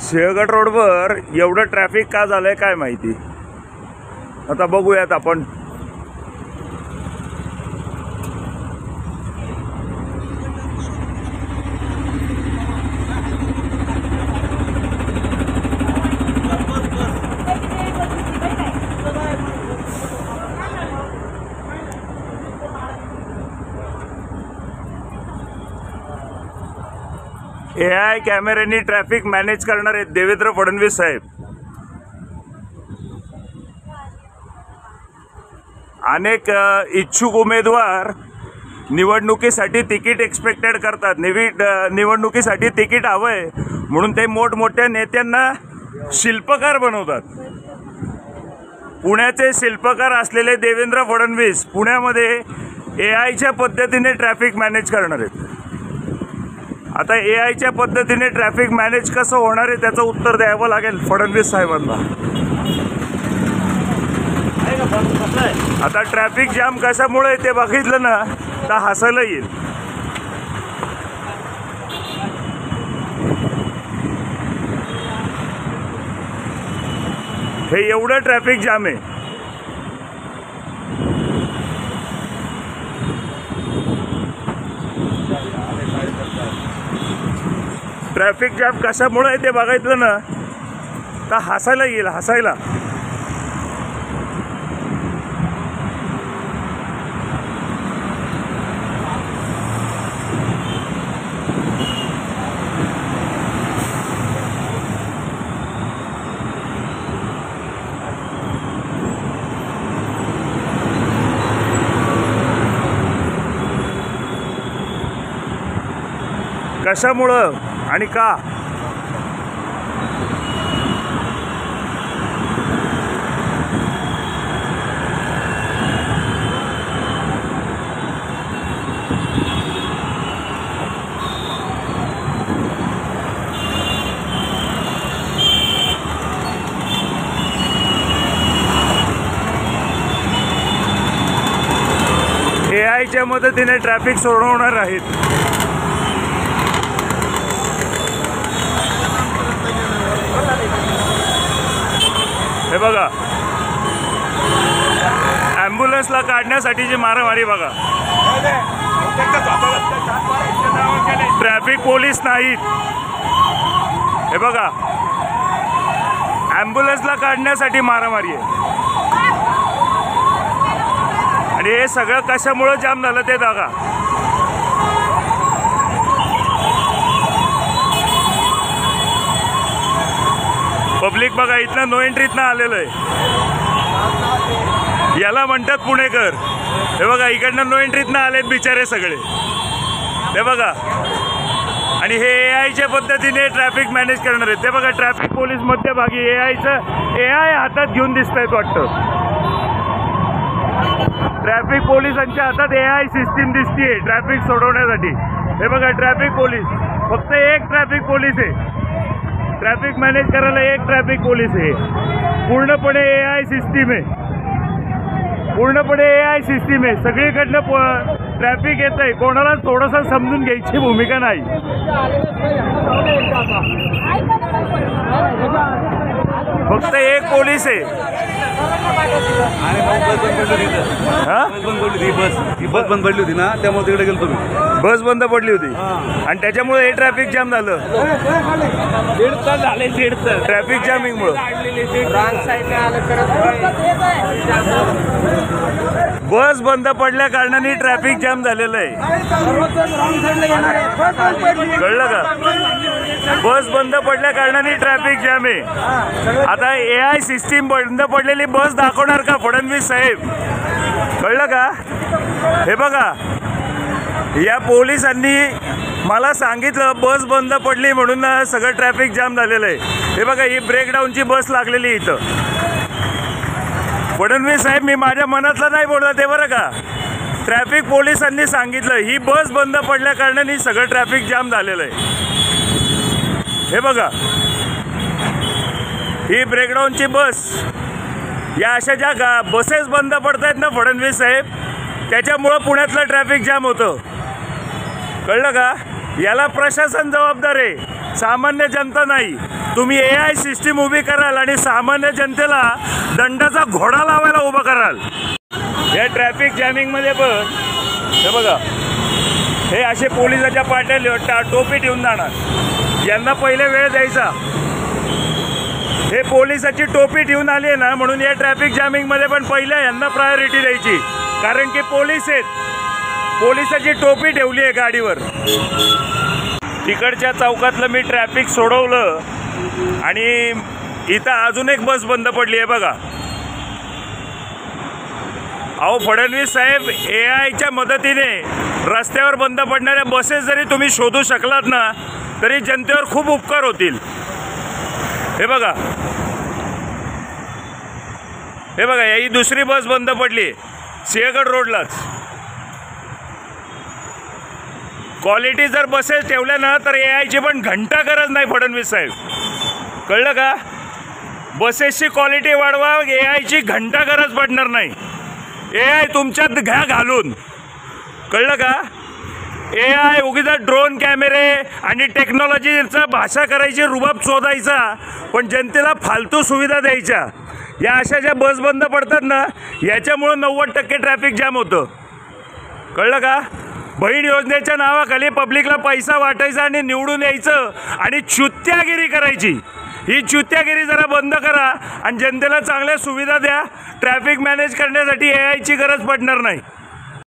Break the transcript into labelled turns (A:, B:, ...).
A: सिंहगड रोडवर एवढं ट्रॅफिक का झालंय काय माहिती। आता बघूयात आपण। AI कॅमेऱ्यांनी ट्रॅफिक मॅनेज करणार आहेत देवेंद्र फडणवीस साहेब। अनेक इच्छुक उमेदवार निवडणुकीसाठी तिकीट एक्सपेक्टेड करतात। निवडणुकीसाठी तिकीट हवंय म्हणून ते मोठमोठ्या नेत्यांना शिल्पकार बनवतात। पुण्याचे शिल्पकार असलेले देवेंद्र फडणवीस पुण्यामध्ये AIच्या पद्धतीने ट्रॅफिक मॅनेज करणार आहेत। आता AIच्या पद्धतीने ट्रॅफिक मॅनेज कसं होणार आहे त्याचं उत्तर द्यावं लागेल फडणवीस साहेबांना। आता ट्रॅफिक जाम कशामुळे ते बघितलं ना तर हसायला येईल। हे एवढं ट्रॅफिक जाम आहे। ट्रॅफिक जाम कशामुळे ते बघितलं ना तर हसायला येईल, हसायला। कशामुळं आणि का? AIच्या मदतीने ट्रॅफिक सोडवणार आहेत। हे बघा, ॲम्ब्युलन्सला काढण्यासाठीची मारामारी बघा। ट्रॅफिक पोलीस नाहीत। हे बघा, ॲम्ब्युलन्सला काढण्यासाठी मारामारी आहे। आणि हे सगळं कशामुळे जाम झालं ते बघा। पब्लिक बघा, इथनं नो एंट्रीतनं आलेलं आहे। याला म्हणतात पुणेकर। हे बघा, इकडनं नो एंट्रीतनं आलेत बिचारे सगळे। हे बघा, आणि हे AIच्या पद्धतीने ट्रॅफिक मॅनेज करणार आहेत। ते बघा, ट्रॅफिक पोलीस मध्यभागी AI हातात घेऊन दिसतायत वाटतं। ट्रॅफिक पोलिसांच्या हातात AI सिस्टीम दिसतीये ट्रॅफिक सोडवण्यासाठी। हे बघा, ट्रॅफिक पोलीस, फक्त एक ट्रॅफिक पोलीस आहे। ट्रॅफिक मॅनेज करायला एक ट्रॅफिक पोलीस आहे। पूर्णपणे AI सिस्टीम आहे, पूर्णपणे AI सिस्टीम आहे। सगळीकडनं ट्रॅफिक येत आहे, कोणाला थोडंसं समजून घ्यायची भूमिका नाही। फक्त एक पोलीस आहे।
B: बस बंद पडली होती ना, त्यामुळे तिकडे गेलो तुम्ही।
A: बस बंद पडली होती आणि त्याच्यामुळे हे ट्रॅफिक जाम झालं। ट्रॅफिक जामिंगमुळे बस बंद पडल्या कारणाने ट्रॅफिक जाम झालेलं आहे। कळलं का? बस बंद पडल्या कारणाने ट्रॅफिक जाम आहे। आता AI सिस्टीम बंद पडलेली बस दाखवणार का फडणवीस साहेब? कळलं का? हे बघा, या पोलिसांनी मला सांगितलं बस बंद पडली म्हणून सगळं ट्रॅफिक जाम झालेलं आहे। हे बघा, ही ब्रेकडाऊनची बस लागलेली इथं। फडणवीस साहेब, मी माझ्या मनातलं नाही बोलत आहे बरं का। ट्रॅफिक पोलिसांनी सांगितलं ही बस बंद पडल्या कारणाने सगळं ट्रॅफिक जाम झालेलं आहे। हे बघा, ही ब्रेकडाऊनची बस। या अशा ज्या बसेस बंद पडत आहेत ना फडणवीस साहेब, त्याच्यामुळं पुण्यातलं ट्रॅफिक जाम होतं। कळलं का? याला प्रशासन जबाबदार आहे, सामान्य जनता नाही. तुम्ही AI सिस्टीम उभी कराल आणि सामान्य जनतेला दंडाचा घोडा लावायला उभा कराल. या ट्रॅफिक जॅमिंगमध्ये पण हे बघा, हे असे पोलिसाच्या पाट्याला टोपी ठेवून जाणार. यांना पहिले वेळ द्यायचा. हे पोलिसाची टोपी ठेवून आली आहे ना, म्हणून या ट्रॅफिक जॅमिंगमध्ये पण पहिल्या यांना प्रायोरिटी द्यायची, कारण की पोलीस आहेत. पोलिसाची टोपी ठेवली आहे गाडीवर. तिकडच्या चौकातलं मी ट्रॅफिक सोडवलं आणि इथं अजून एक बस बंद पडली आहे बघा. अहो फडणवीस साहेब, AIच्या मदतीने रस्त्यावर बंद पडणाऱ्या बसेस जरी तुम्ही शोधू शकलात ना, तरी जनतेवर खूप उपकार होतील. हे बघा, हे बघा, ही दुसरी बस बंद पडली सिंहगड रोडलाच. क्वालिटी जर बसेस ठेवल्या ना, तर AIची पण घंटा गरज नाही फडणवीस साहेब. कळलं का? बसेसची क्वालिटी वाढवा, AIची घंटा गरज पडणार नाही. AI तुमच्यात घ्या घालून. कळलं का? AI उगीच ड्रोन कॅमेरे आणि टेक्नॉलॉजीचा भाषा करायची, रुबाब शोधायचा, पण जनतेला फालतू सुविधा द्यायच्या. या अशा ज्या बस बंद पडतात ना, याच्यामुळं 90% ट्रॅफिक जॅम होतं. कळलं का? बहीण योजनेच्या नावाखाली पब्लिकला पैसा वाटायचा आणि निवडून यायचं आणि चुत्यागिरी करायची. ही चुत्यागिरी जरा बंद करा आणि जनतेला चांगल्या सुविधा द्या. ट्रॅफिक मॅनेज करण्यासाठी AIची गरज पडणार नाही.